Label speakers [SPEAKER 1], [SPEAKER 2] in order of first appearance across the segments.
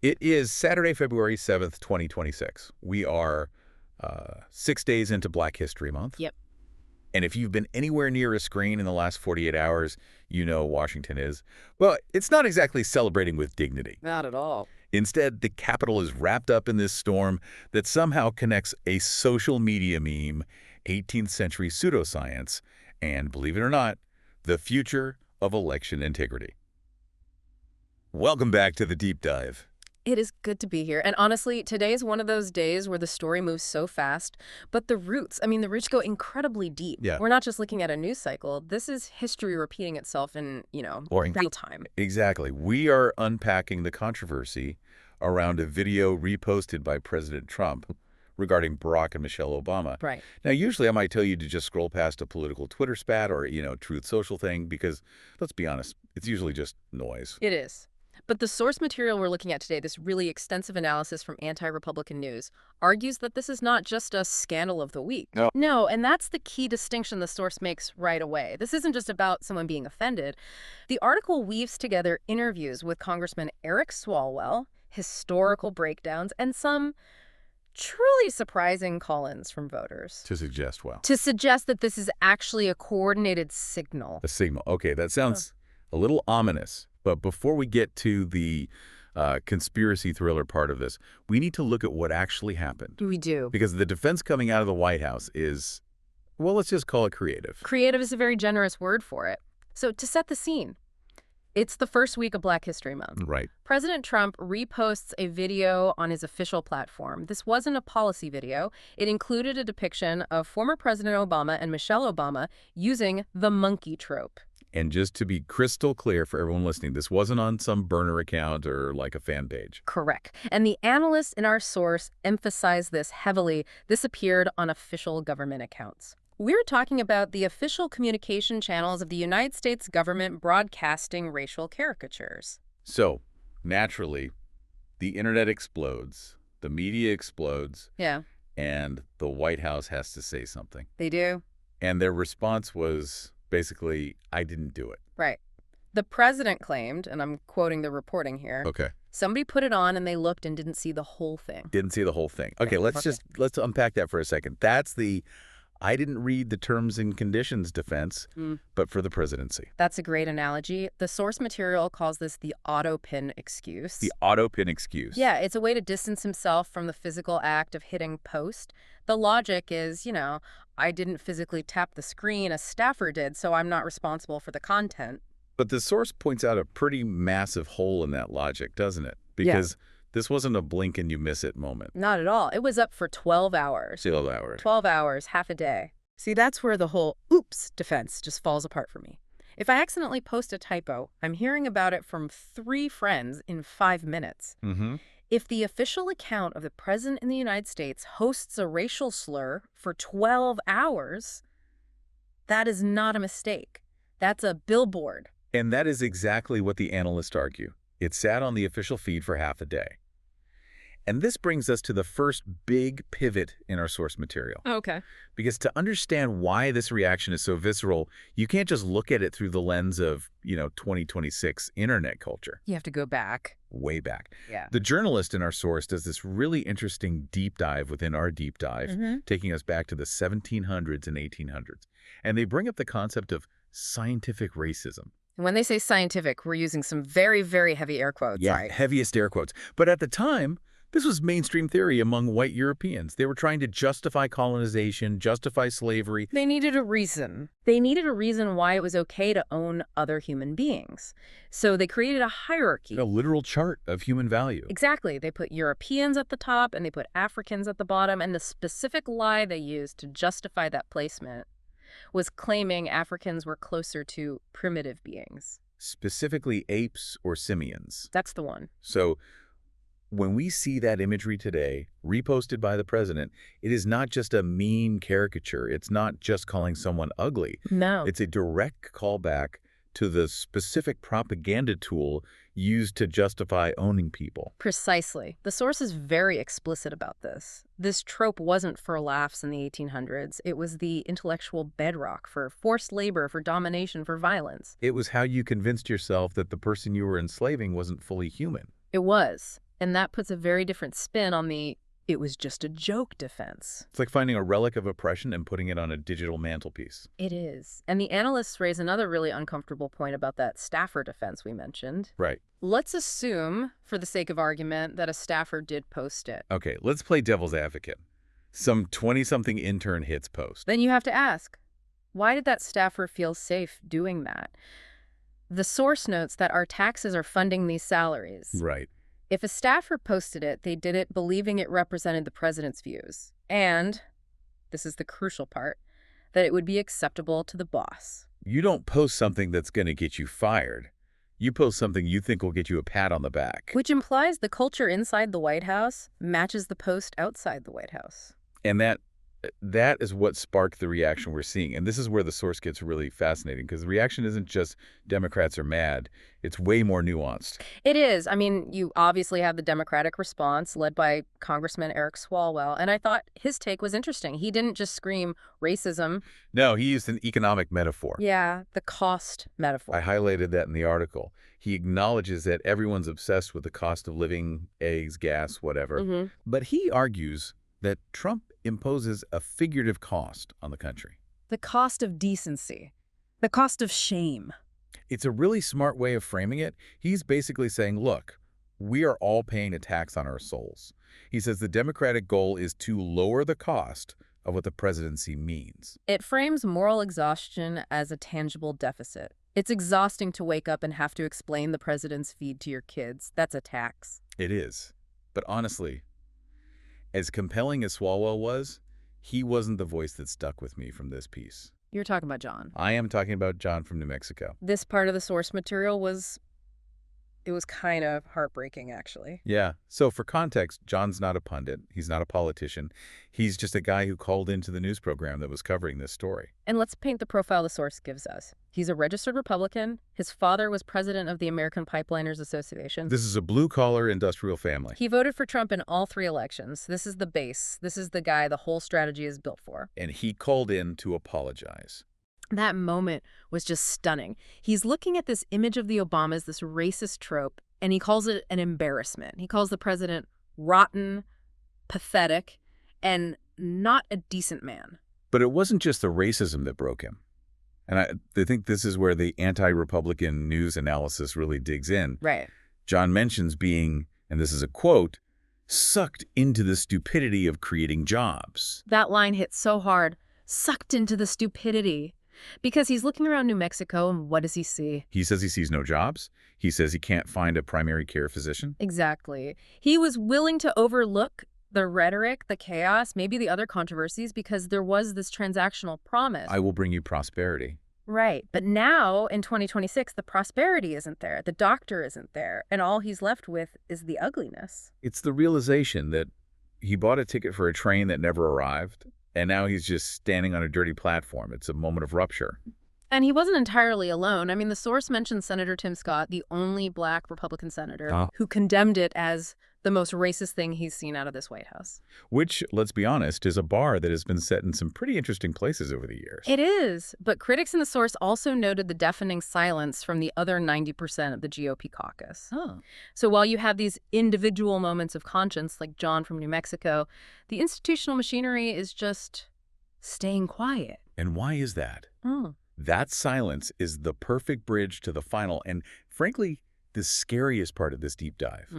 [SPEAKER 1] It is Saturday, February 7th, 2026. We are 6 days into Black History Month.
[SPEAKER 2] Yep.
[SPEAKER 1] And if you've been anywhere near a screen in the last 48 hours, you know Washington is. Well, it's not exactly celebrating with dignity.
[SPEAKER 2] Not at all.
[SPEAKER 1] Instead, the Capitol is wrapped up in this storm that somehow connects a social media meme, 18th century pseudoscience, and, believe it or not, the future of election integrity. Welcome back to the Deep Dive.
[SPEAKER 2] It is good to be here. And honestly, today is one of those days where the story moves so fast, but the roots go incredibly deep.
[SPEAKER 1] Yeah.
[SPEAKER 2] We're not just looking at a news cycle. This is history repeating itself in, real time.
[SPEAKER 1] Exactly. We are unpacking the controversy around a video reposted by President Trump regarding Barack and Michelle Obama.
[SPEAKER 2] Right.
[SPEAKER 1] Now, usually I might tell you to just scroll past a political Twitter spat or, Truth Social thing because, let's be honest, it's usually just noise.
[SPEAKER 2] It is. But the source material we're looking at today, this really extensive analysis from Anti-Republican News, argues that this is not just a scandal of the week. No, and that's the key distinction the source makes right away. This isn't just about someone being offended. The article weaves together interviews with Congressman Eric Swalwell, historical breakdowns, and some truly surprising call-ins from voters.
[SPEAKER 1] To suggest
[SPEAKER 2] that this is actually a coordinated signal.
[SPEAKER 1] A signal. Okay, that sounds a little ominous. But before we get to the conspiracy thriller part of this, we need to look at what actually happened.
[SPEAKER 2] We do.
[SPEAKER 1] Because the defense coming out of the White House is, well, let's just call it creative.
[SPEAKER 2] Creative is a very generous word for it. So to set the scene, it's the first week of Black History Month.
[SPEAKER 1] Right.
[SPEAKER 2] President Trump reposts a video on his official platform. This wasn't a policy video. It included a depiction of former President Obama and Michelle Obama using the monkey trope.
[SPEAKER 1] And just to be crystal clear for everyone listening, this wasn't on some burner account or like a fan page.
[SPEAKER 2] Correct. And the analysts in our source emphasize this heavily. This appeared on official government accounts. We're talking about the official communication channels of the United States government broadcasting racial caricatures.
[SPEAKER 1] So, naturally, the internet explodes, the media explodes, and the White House has to say something.
[SPEAKER 2] They do.
[SPEAKER 1] And their response was basically, I didn't do it.
[SPEAKER 2] Right. The president claimed, and I'm quoting the reporting here,
[SPEAKER 1] okay,
[SPEAKER 2] somebody put it on and they looked and didn't see the whole thing.
[SPEAKER 1] Didn't see the whole thing. Okay, let's unpack that for a second. That's the I didn't read the terms and conditions defense, but for the presidency.
[SPEAKER 2] That's a great analogy. The source material calls this the auto-pin excuse.
[SPEAKER 1] The auto-pin excuse.
[SPEAKER 2] Yeah, it's a way to distance himself from the physical act of hitting post. The logic is, I didn't physically tap the screen, a staffer did, so I'm not responsible for the content.
[SPEAKER 1] But the source points out a pretty massive hole in that logic, doesn't it? Because this wasn't a blink and you miss it moment.
[SPEAKER 2] Not at all. It was up for 12 hours.
[SPEAKER 1] 12 hours.
[SPEAKER 2] 12 hours, half a day. See, that's where the whole oops defense just falls apart for me. If I accidentally post a typo, I'm hearing about it from 3 friends in 5 minutes. If the official account of the president in the United States hosts a racial slur for 12 hours, that is not a mistake. That's a billboard.
[SPEAKER 1] And that is exactly what the analysts argue. It sat on the official feed for half a day. And this brings us to the first big pivot in our source material.
[SPEAKER 2] Okay.
[SPEAKER 1] Because to understand why this reaction is so visceral, you can't just look at it through the lens of, 2026 internet culture.
[SPEAKER 2] You have to go back.
[SPEAKER 1] Way back.
[SPEAKER 2] Yeah.
[SPEAKER 1] The journalist in our source does this really interesting deep dive within our deep dive, taking us back to the 1700s and 1800s. And they bring up the concept of scientific racism.
[SPEAKER 2] When they say scientific, we're using some very, very heavy air quotes, right?
[SPEAKER 1] Heaviest air quotes. But at the time, this was mainstream theory among white Europeans. They were trying to justify colonization, justify slavery.
[SPEAKER 2] They needed a reason. They needed a reason why it was okay to own other human beings. So they created a hierarchy.
[SPEAKER 1] A literal chart of human value.
[SPEAKER 2] Exactly. They put Europeans at the top and they put Africans at the bottom. And the specific lie they used to justify that placement was claiming Africans were closer to primitive beings.
[SPEAKER 1] Specifically apes or simians.
[SPEAKER 2] That's the one.
[SPEAKER 1] So when we see that imagery today, reposted by the president, it is not just a mean caricature. It's not just calling someone ugly.
[SPEAKER 2] No.
[SPEAKER 1] It's a direct callback to the specific propaganda tool used to justify owning people.
[SPEAKER 2] Precisely. The source is very explicit about this. This trope wasn't for laughs in the 1800s. It was the intellectual bedrock for forced labor, for domination, for violence.
[SPEAKER 1] It was how you convinced yourself that the person you were enslaving wasn't fully human.
[SPEAKER 2] It was. And that puts a very different spin on the "it was just a joke" defense.
[SPEAKER 1] It's like finding a relic of oppression and putting it on a digital mantelpiece.
[SPEAKER 2] It is. And the analysts raise another really uncomfortable point about that staffer defense we mentioned.
[SPEAKER 1] Right.
[SPEAKER 2] Let's assume, for the sake of argument, that a staffer did post it.
[SPEAKER 1] Okay, let's play devil's advocate. Some 20-something intern hits post.
[SPEAKER 2] Then you have to ask, why did that staffer feel safe doing that? The source notes that our taxes are funding these salaries.
[SPEAKER 1] Right.
[SPEAKER 2] If a staffer posted it, they did it believing it represented the president's views. And, this is the crucial part, that it would be acceptable to the boss.
[SPEAKER 1] You don't post something that's going to get you fired. You post something you think will get you a pat on the back.
[SPEAKER 2] Which implies the culture inside the White House matches the post outside the White House.
[SPEAKER 1] And that is what sparked the reaction we're seeing. And this is where the source gets really fascinating, because the reaction isn't just Democrats are mad. It's way more nuanced.
[SPEAKER 2] It is. I mean, you obviously have the Democratic response led by Congressman Eric Swalwell. And I thought his take was interesting. He didn't just scream racism.
[SPEAKER 1] No, he used an economic metaphor.
[SPEAKER 2] Yeah, the cost metaphor.
[SPEAKER 1] I highlighted that in the article. He acknowledges that everyone's obsessed with the cost of living, eggs, gas, whatever. But he argues that Trump imposes a figurative cost on the country.
[SPEAKER 2] The cost of decency. The cost of shame.
[SPEAKER 1] It's a really smart way of framing it. He's basically saying, look, we are all paying a tax on our souls. He says the Democratic goal is to lower the cost of what the presidency means.
[SPEAKER 2] It frames moral exhaustion as a tangible deficit. It's exhausting to wake up and have to explain the president's feed to your kids. That's a tax.
[SPEAKER 1] It is. But honestly, as compelling as Swalwell was, he wasn't the voice that stuck with me from this piece.
[SPEAKER 2] You're talking about John.
[SPEAKER 1] I am talking about John from New Mexico.
[SPEAKER 2] This part of the source material was kind of heartbreaking, actually.
[SPEAKER 1] Yeah. So for context, John's not a pundit. He's not a politician. He's just a guy who called into the news program that was covering this story.
[SPEAKER 2] And let's paint the profile the source gives us. He's a registered Republican. His father was president of the American Pipeliners Association.
[SPEAKER 1] This is a blue-collar industrial family.
[SPEAKER 2] He voted for Trump in all 3 elections. This is the base. This is the guy the whole strategy is built for.
[SPEAKER 1] And he called in to apologize.
[SPEAKER 2] That moment was just stunning. He's looking at this image of the Obamas, this racist trope, and he calls it an embarrassment. He calls the president rotten, pathetic, and not a decent man.
[SPEAKER 1] But it wasn't just the racism that broke him. And I think this is where the anti-Republican news analysis really digs in.
[SPEAKER 2] Right.
[SPEAKER 1] John mentions being, and this is a quote, sucked into the stupidity of creating jobs.
[SPEAKER 2] That line hits so hard. Sucked into the stupidity. Because he's looking around New Mexico, and what does he see?
[SPEAKER 1] He says he sees no jobs. He says he can't find a primary care physician.
[SPEAKER 2] Exactly. He was willing to overlook the rhetoric, the chaos, maybe the other controversies, because there was this transactional promise.
[SPEAKER 1] I will bring you prosperity.
[SPEAKER 2] Right. But now, in 2026, the prosperity isn't there. The doctor isn't there. And all he's left with is the ugliness.
[SPEAKER 1] It's the realization that he bought a ticket for a train that never arrived. And now he's just standing on a dirty platform. It's a moment of rupture.
[SPEAKER 2] And he wasn't entirely alone. I mean, the source mentioned Senator Tim Scott, the only Black Republican senator, who condemned it as the most racist thing he's seen out of this White House.
[SPEAKER 1] Which, let's be honest, is a bar that has been set in some pretty interesting places over the years.
[SPEAKER 2] It is. But critics in the source also noted the deafening silence from the other 90% of the GOP caucus.
[SPEAKER 1] Oh.
[SPEAKER 2] So while you have these individual moments of conscience, like John from New Mexico, the institutional machinery is just staying quiet.
[SPEAKER 1] And why is that?
[SPEAKER 2] Mm.
[SPEAKER 1] That silence is the perfect bridge to the final and, frankly, the scariest part of this deep dive.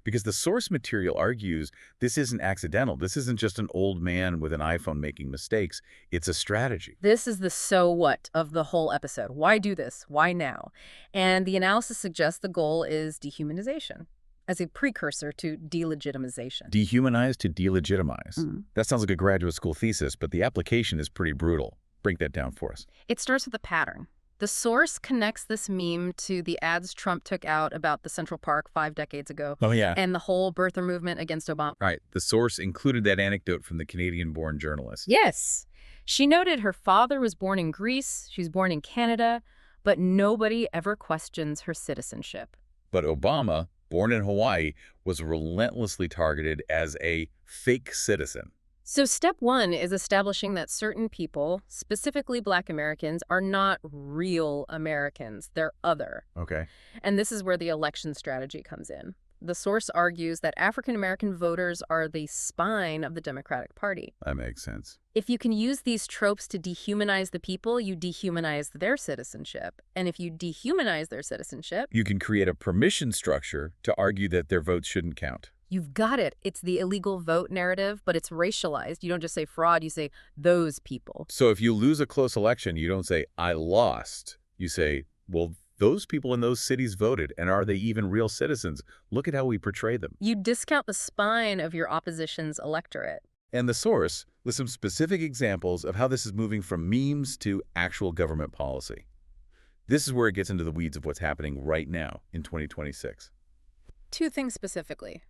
[SPEAKER 1] Because the source material argues this isn't accidental. This isn't just an old man with an iPhone making mistakes. It's a strategy.
[SPEAKER 2] This is the so what of the whole episode. Why do this? Why now? And the analysis suggests the goal is dehumanization as a precursor to delegitimization.
[SPEAKER 1] Dehumanize to delegitimize. That sounds like a graduate school thesis, but the application is pretty brutal. Break that down for us.
[SPEAKER 2] It starts with a pattern. The source connects this meme to the ads Trump took out about the Central Park 5 decades ago.
[SPEAKER 1] Oh, yeah.
[SPEAKER 2] And the whole birther movement against Obama.
[SPEAKER 1] Right. The source included that anecdote from the Canadian-born journalist.
[SPEAKER 2] Yes. She noted her father was born in Greece, she was born in Canada, but nobody ever questions her citizenship.
[SPEAKER 1] But Obama, born in Hawaii, was relentlessly targeted as a fake citizen.
[SPEAKER 2] So step 1 is establishing that certain people, specifically Black Americans, are not real Americans. They're other.
[SPEAKER 1] Okay.
[SPEAKER 2] And this is where the election strategy comes in. The source argues that African-American voters are the spine of the Democratic Party.
[SPEAKER 1] That makes sense.
[SPEAKER 2] If you can use these tropes to dehumanize the people, you dehumanize their citizenship. And if you dehumanize their citizenship,
[SPEAKER 1] You can create a permission structure to argue that their votes shouldn't count.
[SPEAKER 2] you've got it. It's the illegal vote narrative, but it's racialized. You don't just say fraud, you say those people.
[SPEAKER 1] So if you lose a close election, you don't say, I lost. You say, well, those people in those cities voted, and are they even real citizens? Look at how we portray them.
[SPEAKER 2] You discount the spine of your opposition's electorate.
[SPEAKER 1] And the source lists some specific examples of how this is moving from memes to actual government policy. This is where it gets into the weeds of what's happening right now in 2026.
[SPEAKER 2] Two things specifically: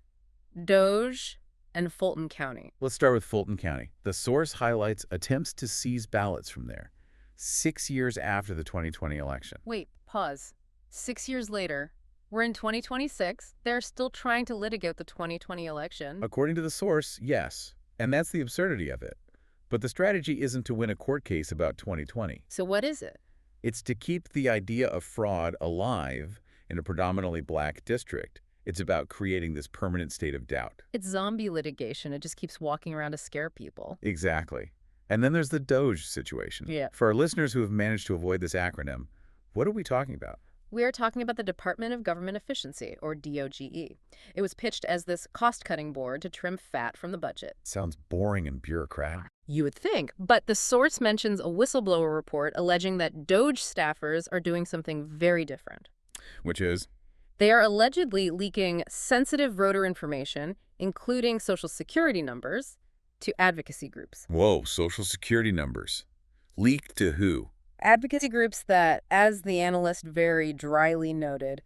[SPEAKER 2] DOGE and Fulton County.
[SPEAKER 1] Let's start with Fulton County. The source highlights attempts to seize ballots from there, 6 years after the 2020 election.
[SPEAKER 2] Wait, pause. 6 years later, we're in 2026. They're still trying to litigate the 2020 election.
[SPEAKER 1] According to the source, yes. And that's the absurdity of it. But the strategy isn't to win a court case about 2020.
[SPEAKER 2] So what is it?
[SPEAKER 1] It's to keep the idea of fraud alive in a predominantly black district. It's about creating this permanent state of doubt.
[SPEAKER 2] It's zombie litigation. It just keeps walking around to scare people.
[SPEAKER 1] Exactly. And then there's the DOGE situation.
[SPEAKER 2] Yeah.
[SPEAKER 1] For our listeners who have managed to avoid this acronym, what are we talking about?
[SPEAKER 2] We are talking about the Department of Government Efficiency, or DOGE. It was pitched as this cost-cutting board to trim fat from the budget.
[SPEAKER 1] Sounds boring and bureaucratic.
[SPEAKER 2] You would think, but the source mentions a whistleblower report alleging that DOGE staffers are doing something very different.
[SPEAKER 1] Which is?
[SPEAKER 2] They are allegedly leaking sensitive voter information, including Social Security numbers, to advocacy groups.
[SPEAKER 1] Whoa, Social Security numbers. Leaked to who?
[SPEAKER 2] Advocacy groups that, as the analyst very dryly noted,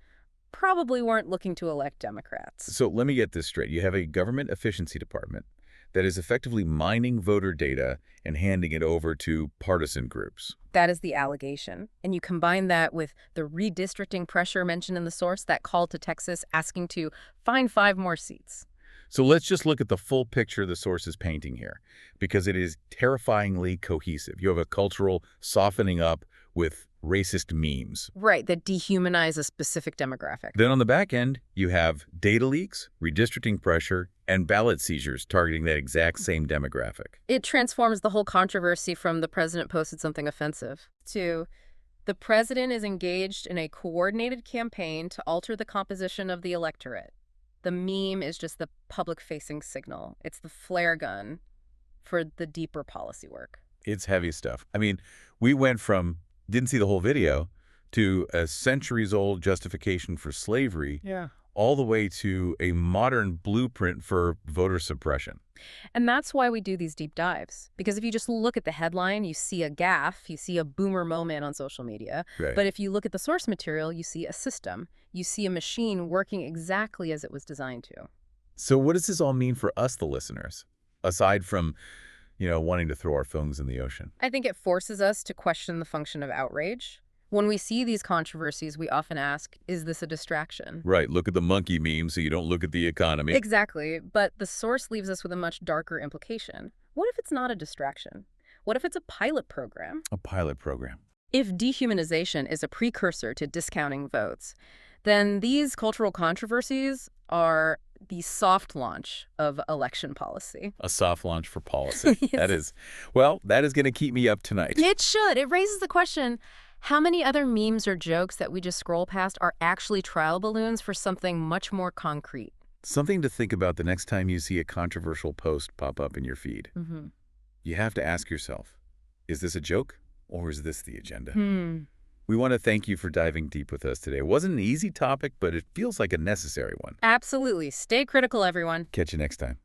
[SPEAKER 2] probably weren't looking to elect Democrats.
[SPEAKER 1] So let me get this straight. You have a government efficiency department that is effectively mining voter data and handing it over to partisan groups.
[SPEAKER 2] That is the allegation. And you combine that with the redistricting pressure mentioned in the source, that call to Texas asking to find 5 more seats.
[SPEAKER 1] So let's just look at the full picture the source is painting here, because it is terrifyingly cohesive. You have a cultural softening up with racist memes.
[SPEAKER 2] Right, that dehumanize a specific demographic.
[SPEAKER 1] Then on the back end, you have data leaks, redistricting pressure, and ballot seizures targeting that exact same demographic.
[SPEAKER 2] It transforms the whole controversy from the president posted something offensive to the president is engaged in a coordinated campaign to alter the composition of the electorate. The meme is just the public-facing signal. It's the flare gun for the deeper policy work.
[SPEAKER 1] It's heavy stuff. I mean, we went from, didn't see the whole video, to a centuries-old justification for slavery, all the way to a modern blueprint for voter suppression.
[SPEAKER 2] And that's why we do these deep dives. Because if you just look at the headline, you see a gaffe, you see a boomer moment on social media.
[SPEAKER 1] Right.
[SPEAKER 2] But if you look at the source material, you see a system. You see a machine working exactly as it was designed to.
[SPEAKER 1] So what does this all mean for us, the listeners, aside from, wanting to throw our phones in the ocean?
[SPEAKER 2] I think it forces us to question the function of outrage. When we see these controversies, we often ask, is this a distraction?
[SPEAKER 1] Right. Look at the monkey meme so you don't look at the economy.
[SPEAKER 2] Exactly. But the source leaves us with a much darker implication. What if it's not a distraction? What if it's a pilot program?
[SPEAKER 1] A pilot program.
[SPEAKER 2] If dehumanization is a precursor to discounting votes, then these cultural controversies are the soft launch of election policy.
[SPEAKER 1] A soft launch for policy.
[SPEAKER 2] Yes.
[SPEAKER 1] That is going to keep me up tonight.
[SPEAKER 2] It should. It raises the question, how many other memes or jokes that we just scroll past are actually trial balloons for something much more concrete?
[SPEAKER 1] Something to think about the next time you see a controversial post pop up in your feed.
[SPEAKER 2] Mm-hmm.
[SPEAKER 1] You have to ask yourself, is this a joke or is this the agenda?
[SPEAKER 2] We
[SPEAKER 1] want to thank you for diving deep with us today. It wasn't an easy topic, but it feels like a necessary one.
[SPEAKER 2] Absolutely. Stay critical, everyone.
[SPEAKER 1] Catch you next time.